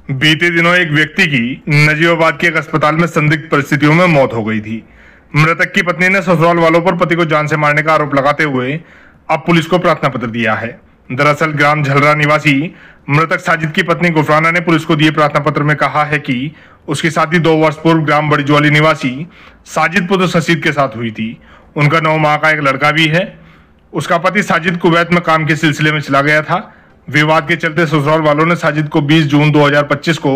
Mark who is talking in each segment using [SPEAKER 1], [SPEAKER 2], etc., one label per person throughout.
[SPEAKER 1] बीते दिनों एक व्यक्ति की नजीबाबाद के एक अस्पताल में संदिग्ध परिस्थितियों में मौत हो गई थी। मृतक की पत्नी ने ससुराल वालों पर पति को जान से मारने का आरोप लगाते हुए अब पुलिस को प्रार्थना पत्र दिया है। दरअसल ग्राम झलरा निवासी मृतक साजिद की पत्नी गुफराना ने पुलिस को दिए प्रार्थना पत्र में कहा है कि उसकी शादी 2 वर्ष पूर्व ग्राम बड़ी ज्वाली निवासी साजिद पुत्र शशीद के साथ हुई थी। उनका 9 माह का एक लड़का भी है। उसका पति साजिद कुवैत में काम के सिलसिले में चला गया था। विवाद के चलते ससुराल वालों ने साजिद को 20 जून 2025 को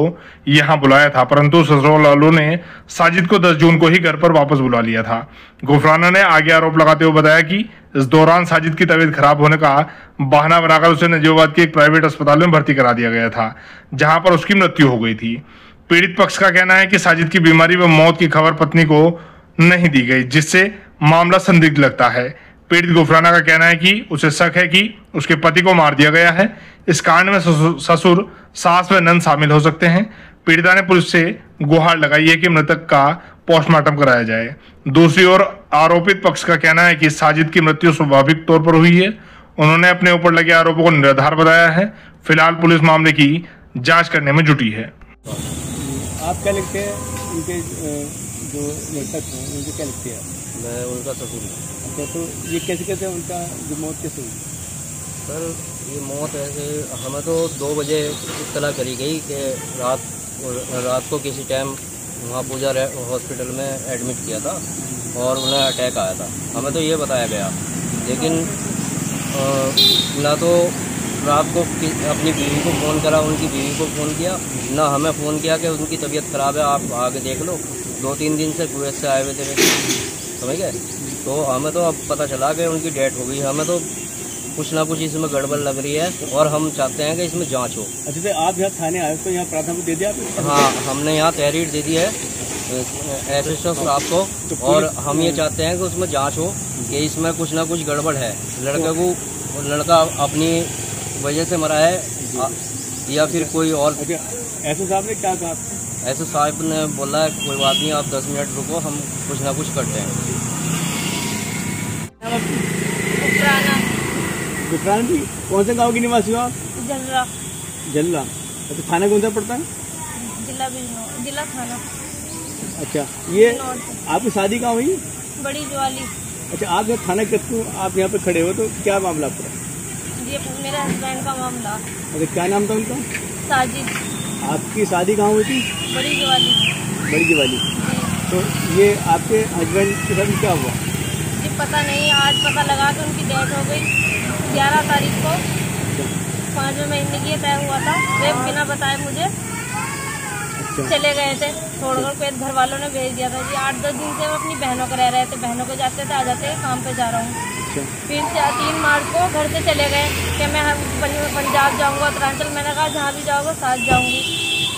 [SPEAKER 1] यहां बुलाया था, परंतु ससुराल वालों ने साजिद को 10 जून को ही घर पर वापस बुला लिया था। गुफराना ने आगे आरोप लगाते हुए बताया कि इस दौरान साजिद की तबीयत खराब होने का बहाना बनाकर उसे नजीबाबाद के एक प्राइवेट अस्पताल में भर्ती करा दिया गया था, जहां पर उसकी मृत्यु हो गई थी। पीड़ित पक्ष का कहना है कि साजिद की बीमारी व मौत की खबर पत्नी को नहीं दी गई, जिससे मामला संदिग्ध लगता है। पीड़ित गुफराना का कहना है कि उसे शक है कि उसके पति को मार दिया गया है। इस कांड में ससुर, सास व नंद शामिल हो सकते हैं। पीड़िता ने पुलिस से गुहार लगाई है कि मृतक का पोस्टमार्टम कराया जाए। दूसरी ओर आरोपित पक्ष का कहना है कि साजिद की मृत्यु स्वाभाविक तौर पर हुई है। उन्होंने अपने ऊपर लगे आरोपों को निराधार बताया है। फिलहाल पुलिस मामले की जांच करने में जुटी है।
[SPEAKER 2] आप क्या लिखते हैं? उनके जो मृतक हैं उनके क्या लिखते हैं?
[SPEAKER 3] मैं उनका ससुर हूँ।
[SPEAKER 2] अच्छा, तो ये कैसे कहते हैं उनका जो मौत कैसे हुई?
[SPEAKER 3] सर ये मौत ऐसे हमें तो 2 बजे इत्तला करी गई कि रात को किसी टाइम वहाँ पूजा हॉस्पिटल में एडमिट किया था और उन्हें अटैक आया था। हमें तो ये बताया गया, लेकिन ना तो रात को अपनी बीवी को फ़ोन करा, उनकी बीवी को फ़ोन किया, ना हमें फ़ोन किया कि उनकी तबीयत ख़राब है, आप आगे देख लो। 2-3 दिन से कुवैत से आए हुए थे, समझ गए। तो हमें तो अब पता चला कि उनकी डेथ हो गई। हमें तो कुछ ना कुछ इसमें गड़बड़ लग रही है और हम चाहते हैं कि इसमें जांच हो।
[SPEAKER 2] अच्छा, तो आप यहाँ थाने आए तो यहाँ प्रार्थना दे दिया आप?
[SPEAKER 3] हाँ, हमने यहाँ तहरीर दे दी है SHO साहब को, और हम ये चाहते हैं कि उसमें जांच हो कि इसमें कुछ ना कुछ गड़बड़ है। लड़का अपनी वजह से मरा है या फिर कोई और।
[SPEAKER 2] SHO साहब ने क्या कहा?
[SPEAKER 3] SHO साहब ने बोला है कोई बात नहीं, आप 10 मिनट रुको, हम कुछ ना कुछ करते हैं।
[SPEAKER 2] गुफराना जी, कौन से गांव की निवासी हो आप?
[SPEAKER 4] झलरा।
[SPEAKER 2] झलरा। तो थाना कौन सा पड़ता है?
[SPEAKER 4] जिला थाना।
[SPEAKER 2] अच्छा, ये आपकी शादी कहाँ हुई?
[SPEAKER 4] बड़ी ज्वाली।
[SPEAKER 2] अच्छा, आप यहाँ थाना क्यों आप यहाँ पे खड़े हो, तो क्या मामला आपका?
[SPEAKER 4] ये मेरे हस्बैंड का मामला।
[SPEAKER 2] अच्छा, क्या नाम था उनका?
[SPEAKER 4] साजिद।
[SPEAKER 2] आपकी शादी कहाँ हुई थी?
[SPEAKER 4] बड़ी ज्वाली।
[SPEAKER 2] बड़ी ज्वाली। तो ये आपके हस्बैंड के साथ क्या हुआ?
[SPEAKER 4] जी पता नहीं, आज पता लगा कि उनकी डेथ हो गई। 11 तारीख को 5वें महीने की तय हुआ था। वे बिना बताए मुझे चले गए थे, छोड़कर कोई घर वालों ने भेज दिया था जी। 8-10 दिन से वो अपनी बहनों को रह रहे थे, बहनों को जाते थे आ जाते, काम पे जा रहा हूँ। फिर 3 मार्च को घर से चले गए कि मैं पंजाब जाऊँगा, उत्तरांचल। मैंने कहा जहाँ भी जाओगे साथ जाऊँगी।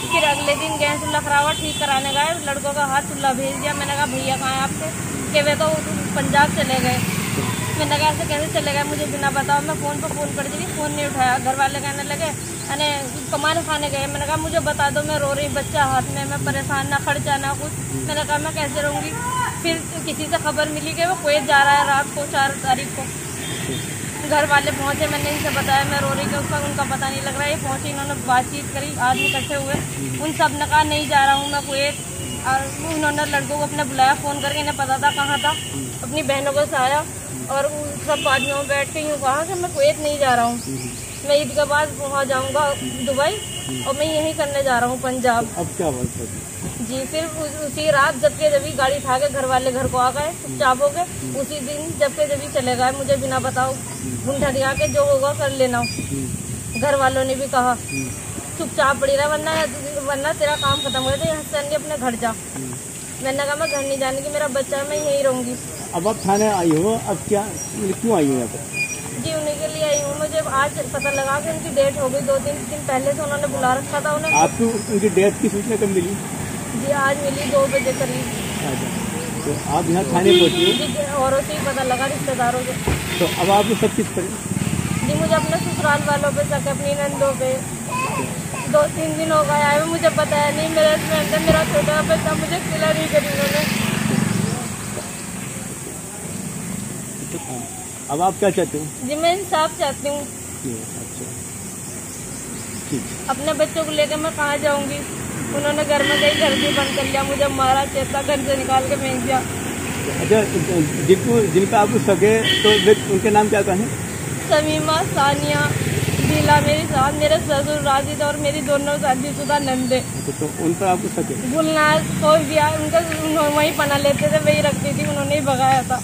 [SPEAKER 4] फिर अगले दिन गए चूल्हा खराबा ठीक कराने गए, लड़कों का हाथ चूल्हा भेज दिया। मैंने कहा भैया कहाँ है आपके? कि वे तो पंजाब चले गए। मैंने कहा ऐसे कैसे चले गए मुझे बिना बताओ? मैं फ़ोन पर फ़ोन कर दी, फ़ोन नहीं उठाया। घर वाले कहने लगे अरे कमाल खाने गए। मैंने कहा मुझे बता दो, मैं रो रही, बच्चा हाथ में, मैं परेशान, ना खर्चा ना कुछ। मैंने कहा मैं कैसे रहूँगी? फिर किसी से खबर मिली कि वो कुवैत जा रहा है रात को 4 तारीख को। घर वाले पहुँचे, मैंने इनसे बताया मैं रो रही कि उसका उनका पता नहीं लग रहा है। ये पहुँचे, इन्होंने बातचीत करी, आदमी इकट्ठे हुए, उन सब ने कहा नहीं जा रहा हूँ मैं कुवैत। और उन्होंने लड़कों को अपने बुलाया फ़ोन करके, इन्हें पता था कहाँ था। अपनी बहनों को सहाया और सब आदमियों में बैठ के यूँ कहा कि मैं कुवैत नहीं जा रहा हूँ, मैं ईद के बाद वहाँ जाऊँगा दुबई, और मैं यहीं करने जा रहा हूँ पंजाब।
[SPEAKER 2] अब क्या बात है
[SPEAKER 4] जी? फिर उसी रात जबकि जब गाड़ी उठा के घर वाले घर को आ गए चुपचाप हो गए। उसी दिन जबकि जब चले गए, मुझे बिना बताओ ढूंढा दिया के जो होगा कर लेना। घर वालों ने भी कहा चुपचाप पड़ी रहा, वरना तेरा काम खत्म हो जाए, यहाँ से अपने घर जा। मैंने कहा मैं घर नहीं जाने की, मेरा बच्चा है, मैं यहीं रहूँगी।
[SPEAKER 2] अब आप थाने आई हो, अब क्या क्यों आई हो यहाँ पे?
[SPEAKER 4] जी उन्हीं के लिए आई हूँ। मुझे आज पता लगा कि उनकी डेथ हो गई। 2-3 दिन पहले से उन्होंने बुला रखा था उन्हें।
[SPEAKER 2] आपको उनकी डेथ की सूचना कब मिली?
[SPEAKER 4] जी आज मिली 2 बजे करीब।
[SPEAKER 2] अच्छा, तो आप यहाँ थाने पहुँची?
[SPEAKER 4] जी औरों से ही पता लगा, रिश्तेदारों से।
[SPEAKER 2] तो अब आपको सब किस पर?
[SPEAKER 4] जी मुझे अपने ससुराल वालों पे शक, अपनी नंदों पे। 2-3 दिन हो गए आए, मुझे बताया नहीं। मेरे हस्बैंड है, मेरा छोटा बच्चा, मुझे खिला नहीं करी उन्होंने। अब आप क्या चाहते हो? जी मैं इंसाफ चाहती हूँ।
[SPEAKER 2] अच्छा, ठीक।
[SPEAKER 4] अपने बच्चों को लेकर मैं कहाँ जाऊंगी। उन्होंने घर में गई, घर भी बंद कर लिया, मुझे मारा, चेता, घर से निकाल के फेंक दिया।
[SPEAKER 2] अच्छा, जिनका आपको सगे तो उनके नाम क्या हैं?
[SPEAKER 4] समीमा, सानिया, दिला मेरी साथ, मेरे ससुर राजिद और मेरी दोनों शादीशुदा नंदे।
[SPEAKER 2] तो उन पर आपको सके
[SPEAKER 4] गुलनाज खोल दिया, उनका वहीं पना लेते थे, वही रखती थी, उन्होंने ही भगाया था।